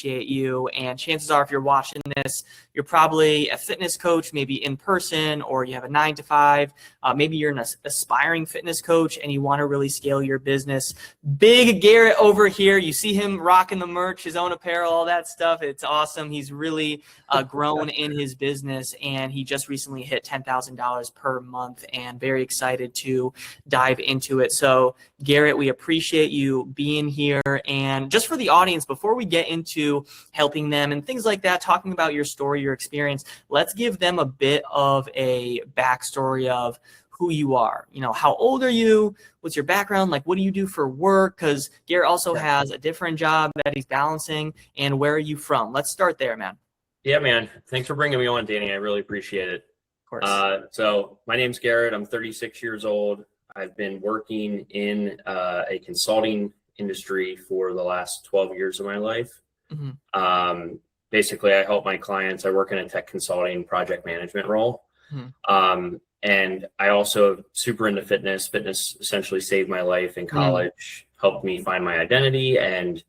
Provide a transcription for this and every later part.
appreciate you. And chances are, if you're watching this, you're probably a fitness coach, maybe in person, or you have a 9-to-5. Maybe you're an aspiring fitness coach and you want to really scale your business. Big Garrett over here. You see him rocking the merch, his own apparel, all that stuff. It's awesome. He's really grown in his business, and he just recently hit $10,000 per month, and very excited to dive into it. So Garrett, we appreciate you being here. And just for the audience, before we get into helping them and things like that, talking about your story, your experience, let's give them a bit of a backstory of who you are. You know, how old are you? What's your background? Like, what do you do for work? Because Garrett also has a different job that he's balancing. And where are you from? Let's start there, man. Yeah, man. Thanks for bringing me on, Danny. I really appreciate it. Of course. So my name's Garrett. I'm 36 years old. I've been working in a consulting industry for the last 12 years of my life. Mm-hmm. Basically, I help my clients. I work in a tech consulting project management role. Mm-hmm. And I also super into fitness. Fitness essentially saved my life in college, helped me find my identity. And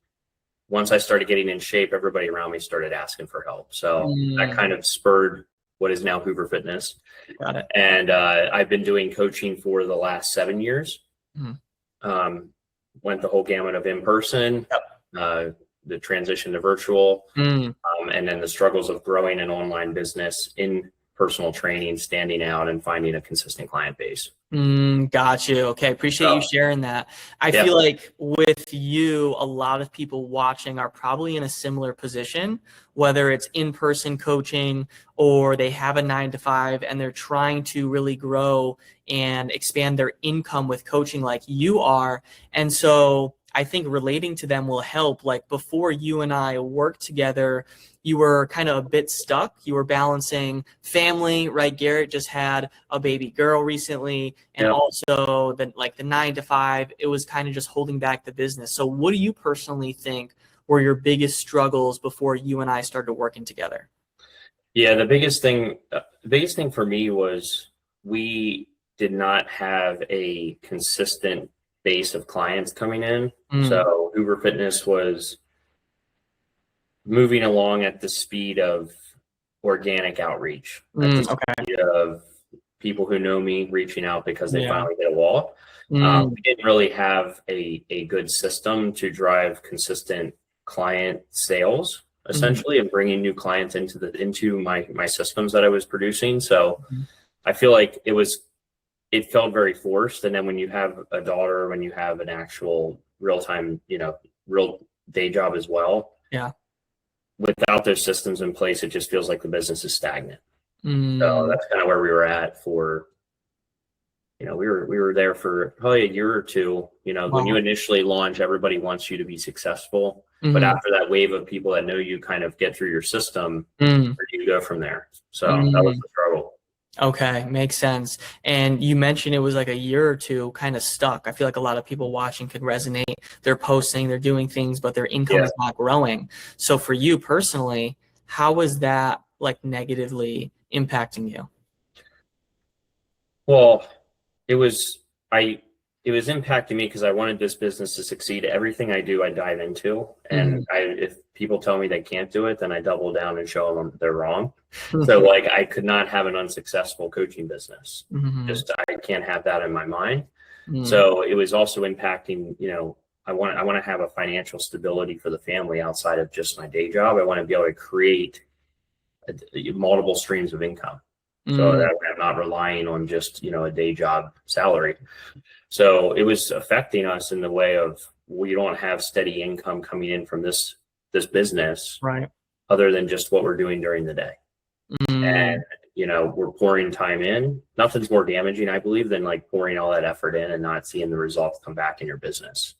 once I started getting in shape, everybody around me started asking for help. So that kind of spurred what is now Hoover Fitness. Got it. And I've been doing coaching for the last 7 years. Mm-hmm. Went the whole gamut of in-person, the transition to virtual, and then the struggles of growing an online business in personal training, standing out and finding a consistent client base. Got you. Okay. Appreciate you sharing that. I feel like with you, a lot of people watching are probably in a similar position, whether it's in-person coaching or they have a 9-to-5 and they're trying to really grow and expand their income with coaching like you are. And so I think relating to them will help. Like before you and I worked together, you were kind of a bit stuck. You were balancing family, right? Garrett just had a baby girl recently, and also the 9-to-5. It was kind of just holding back the business. So what do you personally think were your biggest struggles before you and I started working together? Yeah, the biggest thing for me was we did not have a consistent base of clients coming in. So Hoover Fitness was moving along at the speed of organic outreach, at the speed of people who know me reaching out because they finally hit a wall. We didn't really have a good system to drive consistent client sales, essentially, and bringing new clients into my systems that I was producing. So I feel like it felt very forced. And then when you have a daughter, when you have an actual real-time, real day job as well, without those systems in place, it just feels like the business is stagnant. So that's kind of where we were at for, we were there for probably a year or two. When you initially launch, everybody wants you to be successful. But after that wave of people that know you kind of get through your system, where do you go from there? So that was the struggle. Okay, makes sense. And you mentioned it was like a year or two kind of stuck. I feel like a lot of people watching could resonate. They're posting, they're doing things, but their income is not growing. So for you personally, how was that negatively impacting you? Well, it was impacting me because I wanted this business to succeed. Everything I do, I dive into. And if people tell me they can't do it, then I double down and show them they're wrong. So I could not have an unsuccessful coaching business. I can't have that in my mind. So it was also impacting, I want to have a financial stability for the family outside of just my day job. I want to be able to create multiple streams of income. So that I'm not relying on just, a day job salary. So it was affecting us in the way of we don't have steady income coming in from this business, right? Other than just what we're doing during the day. And, we're pouring time in. Nothing's more damaging, I believe, than pouring all that effort in and not seeing the results come back in your business.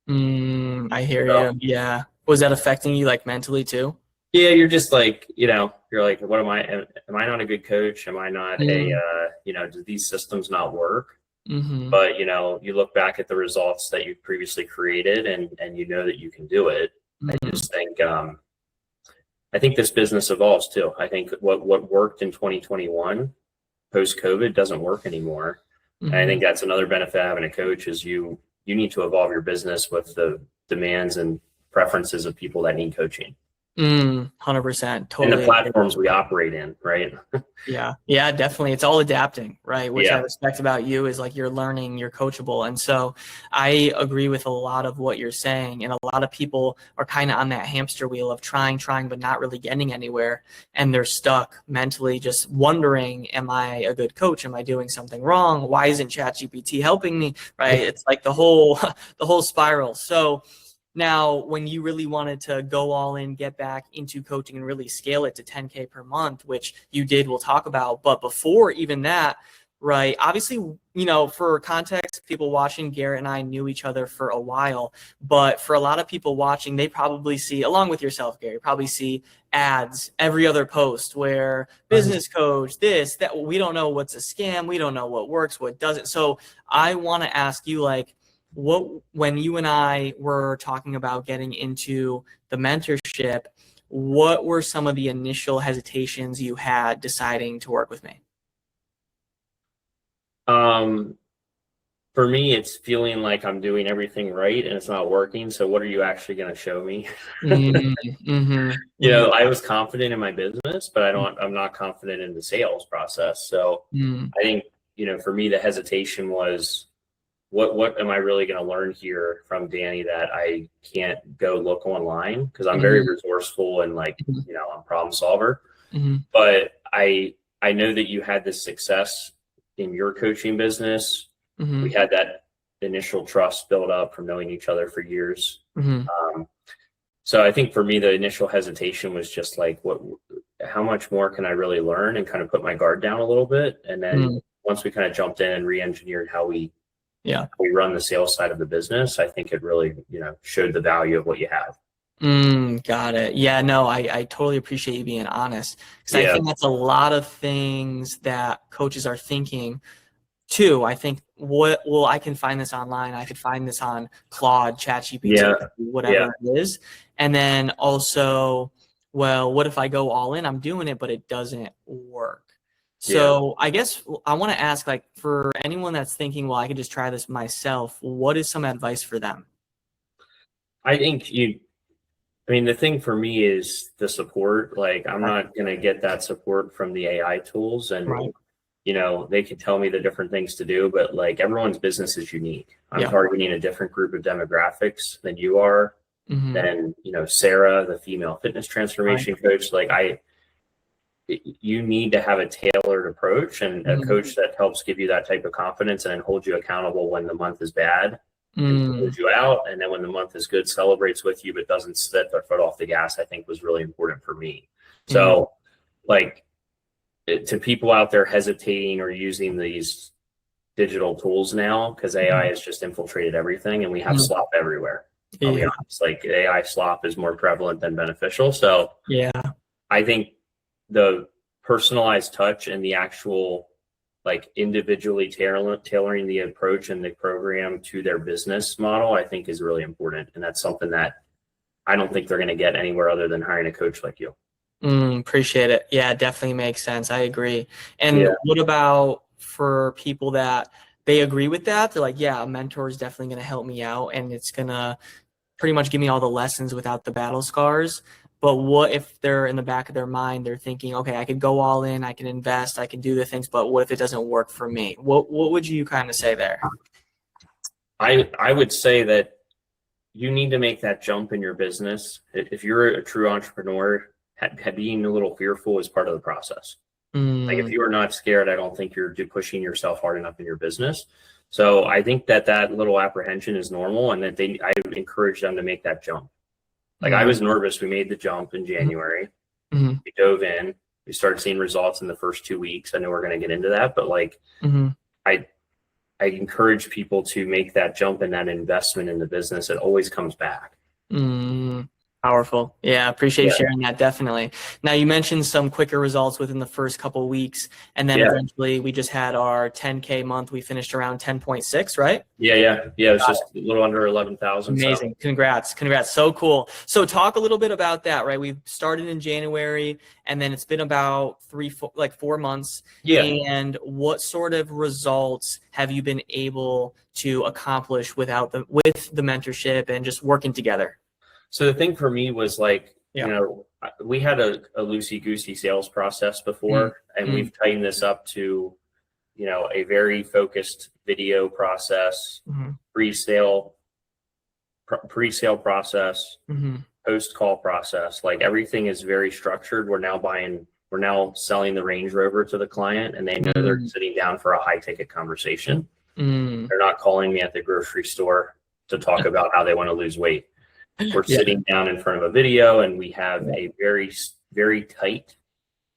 I hear you. Yeah. Was that affecting you mentally too? Yeah, you're just you're like, what am I not a good coach? Am I not do these systems not work? But, you look back at the results that you previously created and that you can do it. I just think, I think this business evolves too. I think what worked in 2021 post-COVID doesn't work anymore. And I think that's another benefit of having a coach is you need to evolve your business with the demands and preferences of people that need coaching. 100%. And the Totally. platforms we operate in, right? Yeah. Yeah, definitely. It's all adapting, right? Which I Yeah. respect about you is like you're learning, you're coachable. And so I agree with a lot of what you're saying. And a lot of people are kind of on that hamster wheel of trying, but not really getting anywhere. And they're stuck mentally just wondering, am I a good coach? Am I doing something wrong? Why isn't ChatGPT helping me? Right? It's like the whole the whole spiral. So now, when you really wanted to go all in, get back into coaching and really scale it to 10K per month, which you did, we'll talk about. But before even that, right, obviously, for context, people watching, Garrett and I knew each other for a while. But for a lot of people watching, they probably see, along with yourself, Gary, probably see ads every other post where business coach, this, that. We don't know what's a scam. We don't know what works, what doesn't. So I want to ask you, like, when you and I were talking about getting into the mentorship, what were some of the initial hesitations you had deciding to work with me? For me, it's feeling like I'm doing everything right and it's not working. So what are you actually going to show me? I was confident in my business, but I'm not confident in the sales process. So I think, for me, the hesitation was, what am I really going to learn here from Danny that I can't go look online? Because I'm very resourceful and I'm a problem solver. But I know that you had this success in your coaching business. We had that initial trust built up from knowing each other for years. So I think for me, the initial hesitation was just like, how much more can I really learn, and kind of put my guard down a little bit. And then once we kind of jumped in and re-engineered how we run the sales side of the business, I think it really, showed the value of what you have. Got it. Yeah, no, I totally appreciate you being honest, because I think that's a lot of things that coaches are thinking too. I think I can find this online. I could find this on Claude, ChatGPT, whatever it is. And then also, well, what if I go all in? I'm doing it, but it doesn't work. So I guess I want to ask, like, for anyone that's thinking, well, I could just try this myself, what is some advice for them? I think the thing for me is the support. Like, I'm not going to get that support from the AI tools, and they can tell me the different things to do, but like, everyone's business is unique. I'm targeting a different group of demographics than you are, than, Sarah, the female fitness transformation coach. Like, you need to have a tailored approach, and a coach that helps give you that type of confidence and then hold you accountable when the month is bad and pulls you out. And then when the month is good, celebrates with you, but doesn't set their foot off the gas, I think was really important for me. So like, to people out there hesitating or using these digital tools now, because AI has just infiltrated everything and we have slop everywhere. I'll be honest, like, AI slop is more prevalent than beneficial. So I think the personalized touch and the actual, like, individually tailoring the approach and the program to their business model, I think is really important. And that's something that I don't think they're going to get anywhere other than hiring a coach like you. Appreciate it. Yeah, it definitely makes sense. I agree. And what about for people that they agree with that? They're like, yeah, a mentor is definitely going to help me out, and it's going to pretty much give me all the lessons without the battle scars. But what if they're in the back of their mind, they're thinking, okay, I could go all in, I can invest, I can do the things, but what if it doesn't work for me? What would you kind of say there? I would say that you need to make that jump in your business. If you're a true entrepreneur, being a little fearful is part of the process. Like, if you are not scared, I don't think you're pushing yourself hard enough in your business. So I think that little apprehension is normal, and that I would encourage them to make that jump. Like, I was nervous. We made the jump in January. We dove in. We started seeing results in the first 2 weeks. I know we're going to get into that, but like, I encourage people to make that jump and that investment in the business. It always comes back. Powerful. Yeah, appreciate you sharing that. Definitely. Now, you mentioned some quicker results within the first couple of weeks, and then eventually we just had our 10K month. We finished around 10.6, right? Yeah. It was just a little under 11,000. Amazing. So. Congrats. So cool. So talk a little bit about that, right? We started in January, and then it's been about 4 months. Yeah. And what sort of results have you been able to accomplish with the mentorship and just working together? So the thing for me was, like, you know, we had a loosey-goosey sales process before, and we've tightened this up to, you know, a very focused video process, pre-sale process, post-call process. Like everything is very structured. We're now selling the Range Rover to the client, and they know they're sitting down for a high-ticket conversation. They're not calling me at the grocery store to talk about how they want to lose weight. We're sitting down in front of a video, and we have a very, very tight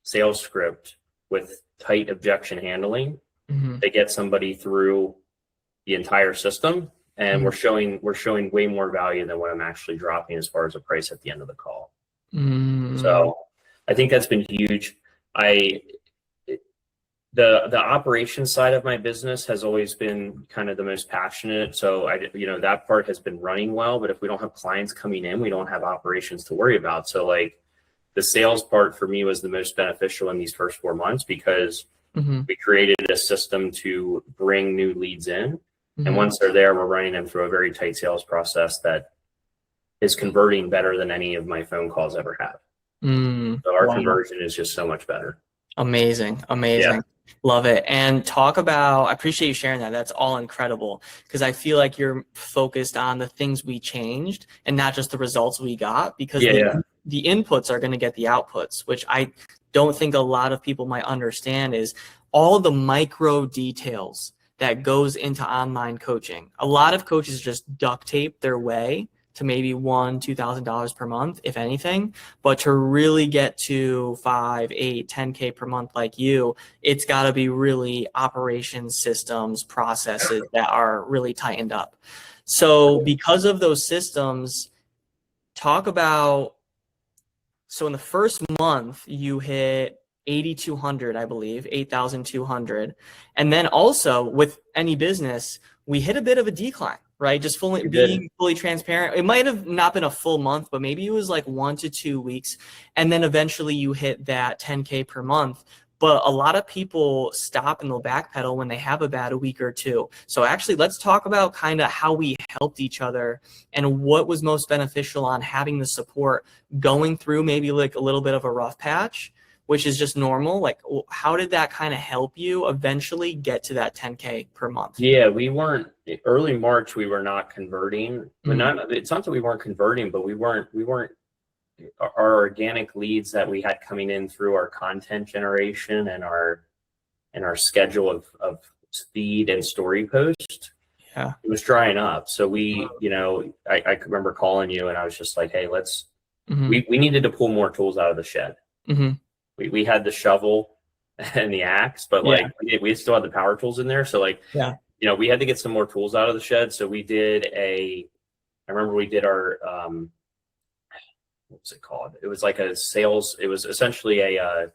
sales script with tight objection handling to get somebody through the entire system. And we're showing way more value than what I'm actually dropping as far as a price at the end of the call. So I think that's been huge. The operations side of my business has always been kind of the most passionate. So you know, that part has been running well, but if we don't have clients coming in, we don't have operations to worry about. So like the sales part for me was the most beneficial in these first 4 months because we created a system to bring new leads in. And once they're there, we're running them through a very tight sales process that is converting better than any of my phone calls ever have. So our conversion is just so much better. Amazing. Yeah. Love it. And I appreciate you sharing that. That's all incredible because I feel like you're focused on the things we changed and not just the results we got because the inputs are going to get the outputs, which I don't think a lot of people might understand is all the micro details that goes into online coaching. A lot of coaches just duct tape their way to maybe $1,000-$2,000 per month, if anything. But to really get to 5, 8, 10K per month like you, it's got to be really operations, systems, processes that are really tightened up. So because of those systems, talk about, so in the first month, you hit 8,200, I believe, 8,200. And then also with any business, we hit a bit of a decline, right? Just being fully transparent. It might have not been a full month, but maybe it was like 1 to 2 weeks. And then eventually you hit that 10K per month. But a lot of people stop and they'll backpedal when they have a bad week or two. So actually, let's talk about kind of how we helped each other and what was most beneficial on having the support going through maybe like a little bit of a rough patch, which is just normal. Like, how did that kind of help you eventually get to that 10K per month? Yeah, early March, we were not converting. It's not that we weren't converting, but we weren't our organic leads that we had coming in through our content generation and our schedule of feed and story post. Yeah, it was drying up. So you know, I remember calling you and I was just like, hey, we needed to pull more tools out of the shed. We had the shovel and the axe, but like we still had the power tools in there. So like, you know, we had to get some more tools out of the shed. So I remember we did our, what's it called? It was like it was essentially a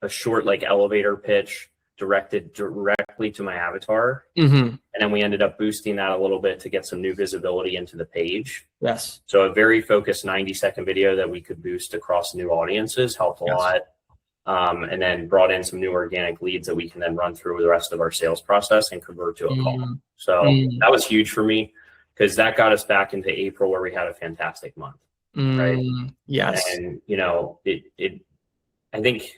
short like elevator pitch directed directly to my avatar. And then we ended up boosting that a little bit to get some new visibility into the page. Yes. So a very focused 90-second video that we could boost across new audiences helped a lot. And then brought in some new organic leads that we can then run through the rest of our sales process and convert to a call. So that was huge for me because that got us back into April where we had a fantastic month. Right. Yes. And you know, I think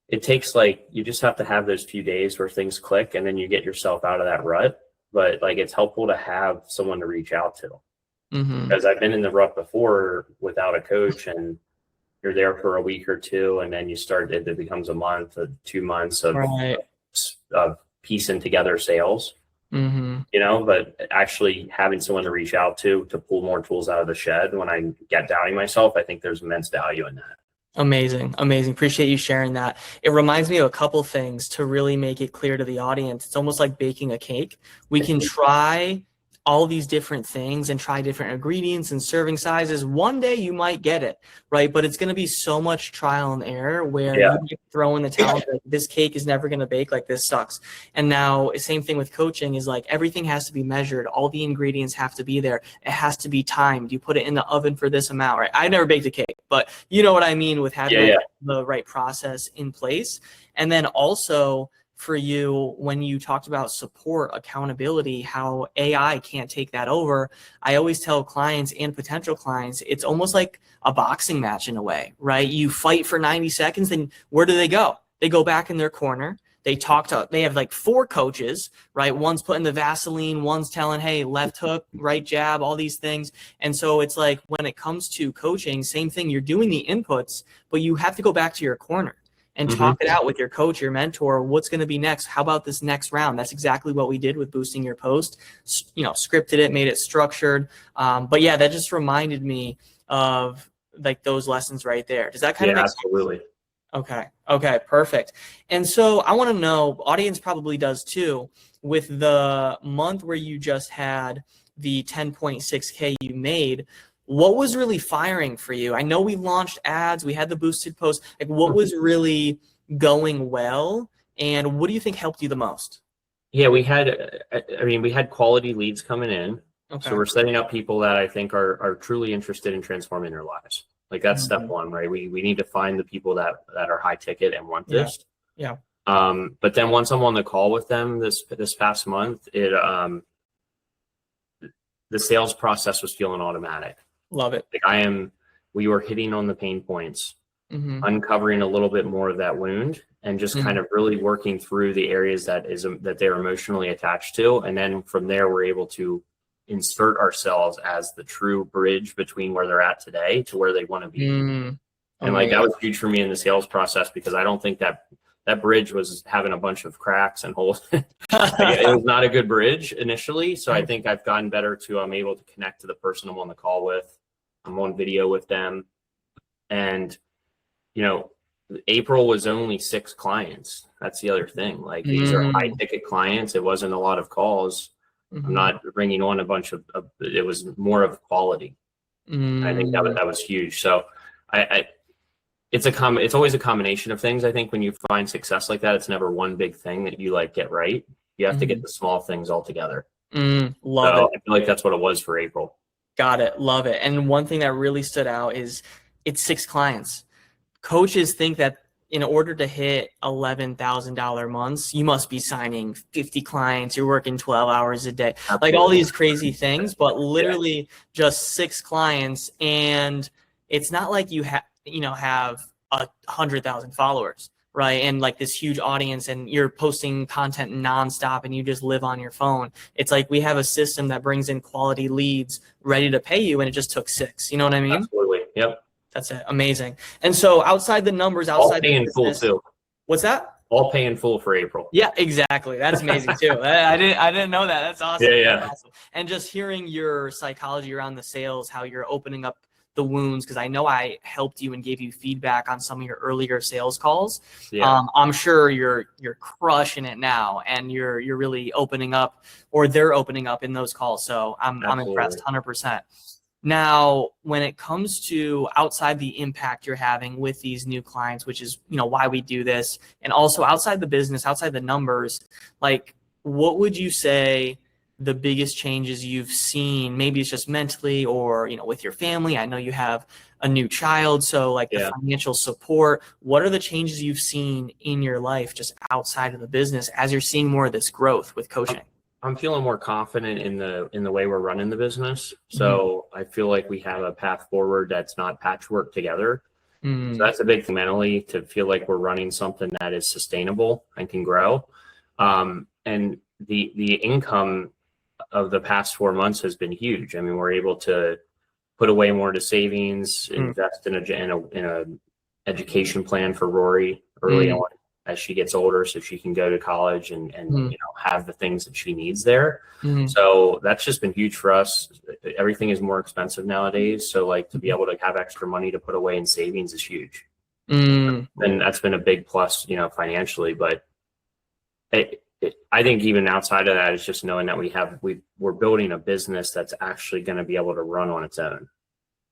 it takes you just have to have those few days where things click and then you get yourself out of that rut. But like, it's helpful to have someone to reach out to because I've been in the rut before without a coach and you're there for a week or two and then it becomes a month or 2 months of piecing together sales. You know, but actually having someone to reach out to pull more tools out of the shed when I get doubting myself, I think there's immense value in that. Amazing. Appreciate you sharing that. It reminds me of a couple things to really make it clear to the audience. It's almost like baking a cake. We can try all these different things and try different ingredients and serving sizes. One day you might get it, right? But it's going to be so much trial and error where you throw in the towel, like, this cake is never going to bake, like this sucks. And now same thing with coaching is like everything has to be measured. All the ingredients have to be there. It has to be timed. You put it in the oven for this amount, right? I never baked a cake, but you know what I mean with having the right process in place. And then also for you when you talked about support, accountability, how AI can't take that over. I always tell clients and potential clients, it's almost like a boxing match in a way, right? You fight for 90 seconds, then where do they go? They go back in their corner. They have like 4 coaches, right? One's putting the Vaseline, one's telling, hey, left hook, right jab, all these things. And so it's like when it comes to coaching, same thing, you're doing the inputs, but you have to go back to your corner and talk it out with your coach, your mentor. What's going to be next? How about this next round? That's exactly what we did with Boosting Your Post. Scripted it, made it structured. But yeah, that just reminded me of like those lessons right there. Does that kind of make absolutely. sense? Okay, perfect. And so I want to know, audience probably does too, with the month where you just had the 10.6K you made, what was really firing for you? I know we launched ads, we had the boosted post. Like, what was really going well, and what do you think helped you the most? Yeah, we had quality leads coming in. Okay. So we're setting up people that I think are truly interested in transforming their lives. Like that's step one, right? We need to find the people that are high ticket and want this. Yeah. But then once I'm on the call with them this past month, the sales process was feeling automatic. Love it. Like we were hitting on the pain points, uncovering a little bit more of that wound, and just kind of really working through the areas that they're emotionally attached to. And then from there, we're able to insert ourselves as the true bridge between where they're at today to where they want to be. And like that was huge for me in the sales process, because I don't think that bridge was having a bunch of cracks and holes. It was not a good bridge initially. So I think I've gotten better I'm able to connect to the person I'm on the call with. I'm on video with them. And, April was only 6 clients. That's the other thing. Like these are high ticket clients. It wasn't a lot of calls. I'm not bringing on a bunch of it was more of quality. I think that was huge. So it's always a combination of things. I think when you find success like that, it's never one big thing that you like get right. You have to get the small things all together. Love it. I feel like that's what it was for April. Got it. Love it. And one thing that really stood out is it's 6 clients. Coaches think that in order to hit $11,000 months, you must be signing 50 clients. You're working 12 hours a day, Like all these crazy things, but literally just 6 clients. And it's not like you have 100,000 followers, right? And like this huge audience, and you're posting content nonstop and you just live on your phone. It's like we have a system that brings in quality leads ready to pay you, and it just took 6. You know what I mean? Absolutely. Yep. That's it. Amazing. And so outside the numbers, outside the business, full too. What's that? All pay in full for April. Yeah, exactly. That's amazing too. I didn't know that. That's awesome. Yeah. That's awesome. And just hearing your psychology around the sales, how you're opening up the wounds, because I know I helped you and gave you feedback on some of your earlier sales calls. Yeah. I'm sure you're crushing it now, and you're really opening up, or they're opening up in those calls. So I'm impressed 100%. Now, when it comes to outside the impact you're having with these new clients, which is, why we do this, and also outside the business, outside the numbers, like what would you say the biggest changes you've seen? Maybe it's just mentally or, with your family. I know you have a new child, so like the financial support. What are the changes you've seen in your life just outside of the business as you're seeing more of this growth with coaching? I'm feeling more confident in the way we're running the business. So I feel like we have a path forward that's not patchwork together. So that's a big thing mentally, to feel like we're running something that is sustainable and can grow. And the income of the past 4 months has been huge. I mean, we're able to put away more to savings, invest in a education plan for Rory early on as she gets older, so she can go to college and have the things that she needs there. So that's just been huge for us. Everything is more expensive nowadays, so like to be able to have extra money to put away in savings is huge. And that's been a big plus, financially. But I think even outside of that, it's just knowing that we're building a business that's actually going to be able to run on its own.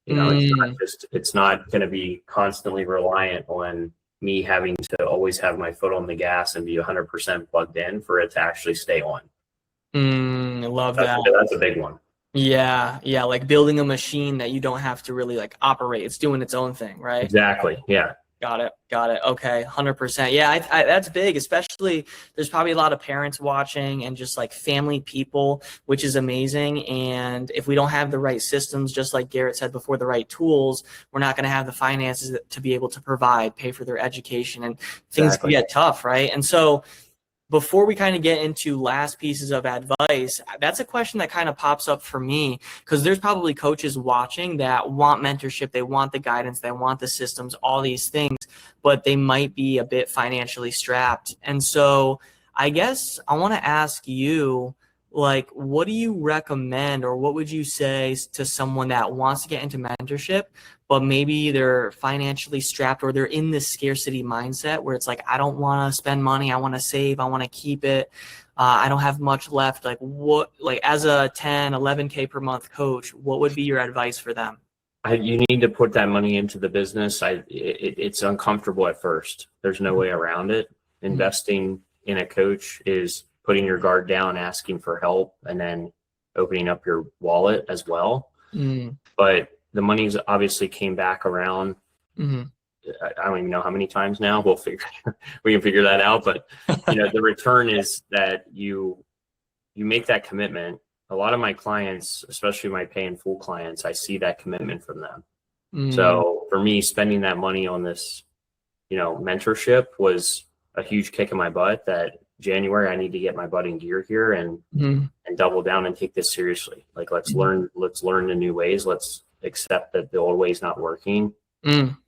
It's not going to be constantly reliant on me having to always have my foot on the gas and be 100% plugged in for it to actually stay on. Love that. That's a big one. Yeah. Like building a machine that you don't have to really like operate. It's doing its own thing, right? Exactly. Yeah. Got it. Okay. 100%. Yeah. That's big, especially there's probably a lot of parents watching and just like family people, which is amazing. And if we don't have the right systems, just like Garrett said before, the right tools, we're not going to have the finances to be able to pay for their education, and things can get tough. Right. And so, before we kind of get into last pieces of advice, that's a question that kind of pops up for me, because there's probably coaches watching that want mentorship, they want the guidance, they want the systems, all these things, but they might be a bit financially strapped. And so I guess I want to ask you, like, what do you recommend, or what would you say to someone that wants to get into mentorship, but maybe they're financially strapped, or they're in this scarcity mindset where it's like, I don't want to spend money, I want to save, I want to keep it, I don't have much left. Like, what, like as a 10, 11K per month coach, what would be your advice for them? You need to put that money into the business. It's uncomfortable at first. There's no way around it. Investing in a coach is putting your guard down, asking for help, and then opening up your wallet as well. But the money's obviously came back around. I don't even know how many times now. We can figure that out. But the return is that you make that commitment. A lot of my clients, especially my pay in full clients, I see that commitment from them. So for me, spending that money on this, mentorship was a huge kick in my butt. That January, I need to get my butt in gear here and double down and take this seriously. Like, let's learn the new ways. Let's accept that the old way's not working,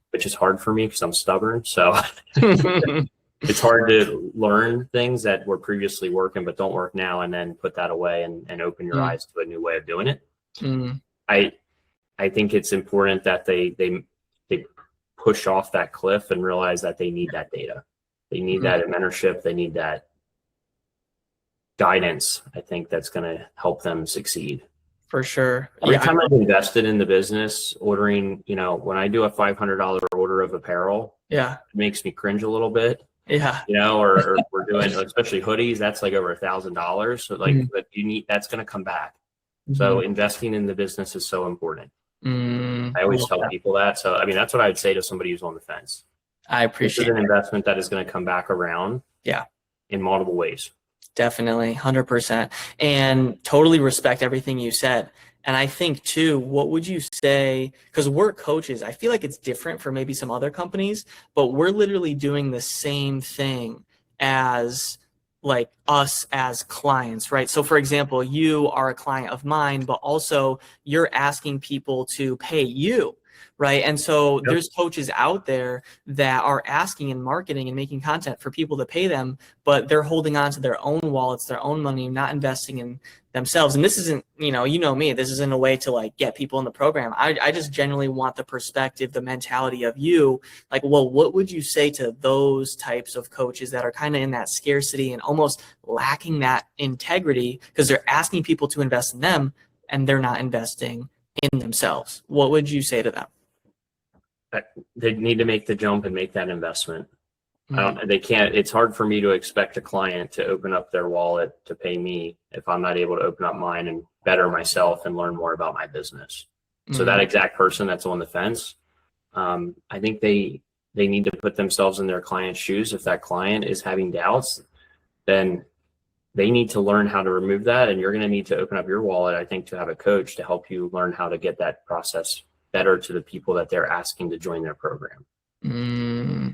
which is hard for me because I'm stubborn. So it's hard to learn things that were previously working but don't work now, and then put that away and open your eyes to a new way of doing it. I think it's important that they push off that cliff and realize that they need that data. They need that mentorship. They need that guidance. I think that's going to help them succeed. For sure. Every time I've invested in the business, ordering, when I do a $500 order of apparel, it makes me cringe a little bit. Or we're doing, especially hoodies, that's like over $1,000. So but that's going to come back. So investing in the business is so important. I always tell people that. So, that's what I would say to somebody who's on the fence. I appreciate this is an investment that is going to come back around. In multiple ways. Definitely, 100%. And totally respect everything you said. And I think too, what would you say, because we're coaches, I feel like it's different for maybe some other companies, but we're literally doing the same thing as like us as clients, right? So for example, you are a client of mine, but also you're asking people to pay you. Right. And so there's coaches out there that are asking in marketing and making content for people to pay them, but they're holding on to their own wallets, their own money, not investing in themselves. And this isn't, you know me, this isn't a way to like get people in the program. I just genuinely want the perspective, the mentality of you. Like, well, what would you say to those types of coaches that are kind of in that scarcity and almost lacking that integrity because they're asking people to invest in them and they're not investing in themselves? What would you say to them? They need to make the jump and make that investment. They can't. It's hard for me to expect a client to open up their wallet to pay me if I'm not able to open up mine and better myself and learn more about my business. So that exact person that's on the fence, I think they need to put themselves in their client's shoes. If that client is having doubts, then they need to learn how to remove that. And you're going to need to open up your wallet, I think, to have a coach to help you learn how to get that process better to the people that they're asking to join their program.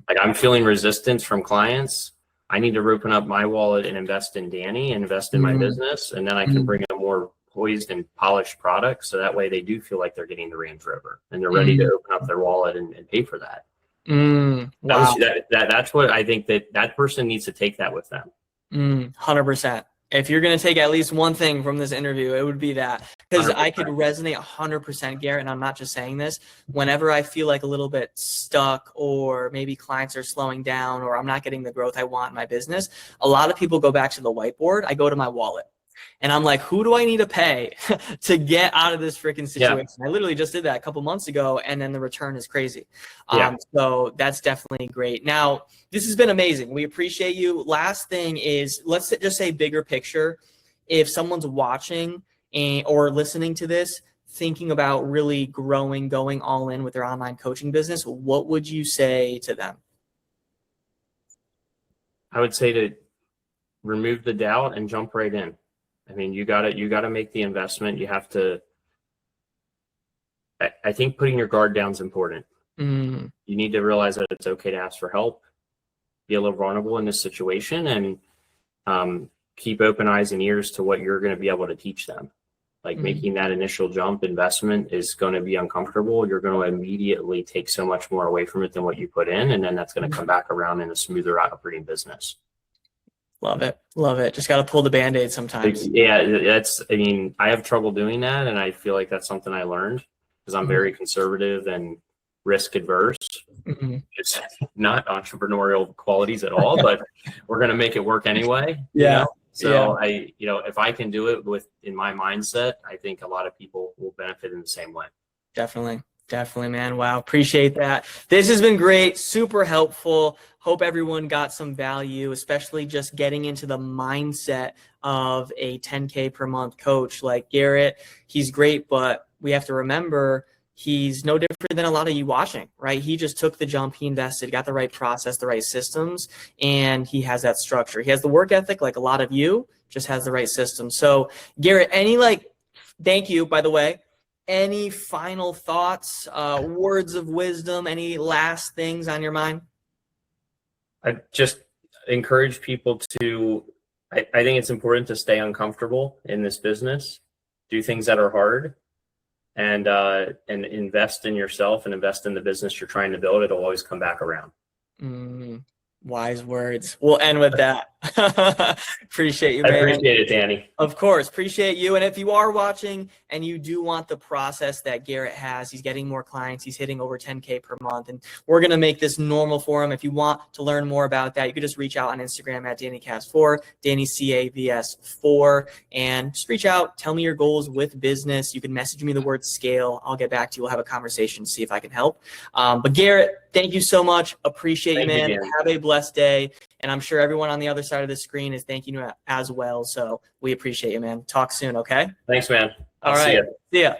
Like, I'm feeling resistance from clients. I need to open up my wallet and invest in Danny and invest in my business. And then I can bring a more poised and polished product. So that way they do feel like they're getting the Range Rover and they're ready to open up their wallet and pay for that. Wow. That's what I think that person needs to take that with them. 100%. If you're going to take at least one thing from this interview, it would be that, because I could resonate 100%, Garrett, and I'm not just saying this. Whenever I feel like a little bit stuck, or maybe clients are slowing down, or I'm not getting the growth I want in my business, a lot of people go back to the whiteboard. I go to my wallet. And I'm like, who do I need to pay to get out of this freaking situation? I literally just did that a couple months ago, and then the return is crazy. So that's definitely great. Now, this has been amazing. We appreciate you. Last thing is, let's just say bigger picture. If someone's watching or listening to this, thinking about really growing, going all in with their online coaching business, what would you say to them? I would say to remove the doubt and jump right in. I mean, you gotta make the investment. You have to, I think putting your guard down is important. You need to realize that it's okay to ask for help, be a little vulnerable in this situation, and keep open eyes and ears to what you're going to be able to teach them. Like making that initial jump investment is going to be uncomfortable. You're going to immediately take so much more away from it than what you put in. And then that's going to come back around in a smoother operating business. Love it. Love it. Just got to pull the Band-Aid sometimes. Yeah, I mean, I have trouble doing that. And I feel like that's something I learned because I'm very conservative and risk adverse. It's not entrepreneurial qualities at all, but we're going to make it work anyway. Yeah. You know? So if I can do it in my mindset, I think a lot of people will benefit in the same way. Definitely, man. Wow. Appreciate that. This has been great. Super helpful. Hope everyone got some value, especially just getting into the mindset of a 10K per month coach like Garrett. He's great, but we have to remember he's no different than a lot of you watching, right? He just took the jump, he invested, got the right process, the right systems, and he has that structure. He has the work ethic like a lot of you, just has the right system. So Garrett, thank you, by the way. Any final thoughts, words of wisdom, any last things on your mind? I just encourage people to, I think it's important to stay uncomfortable in this business, do things that are hard, and invest in yourself and invest in the business you're trying to build. It'll always come back around. Wise words. We'll end with that. Appreciate you, man. I appreciate it, Danny. Of course. Appreciate you. And if you are watching and you do want the process that Garrett has, he's getting more clients. He's hitting over 10K per month. And we're going to make this normal for him. If you want to learn more about that, you can just reach out on Instagram at DannyCavs4, DannyCavs4, and just reach out. Tell me your goals with business. You can message me the word scale. I'll get back to you. We'll have a conversation, see if I can help. But Garrett, thank you so much. Appreciate you, man. Have a blessed day. And I'm sure everyone on the other side of the screen is thanking you as well. So we appreciate you, man. Talk soon, okay? Thanks, man. All right. See ya.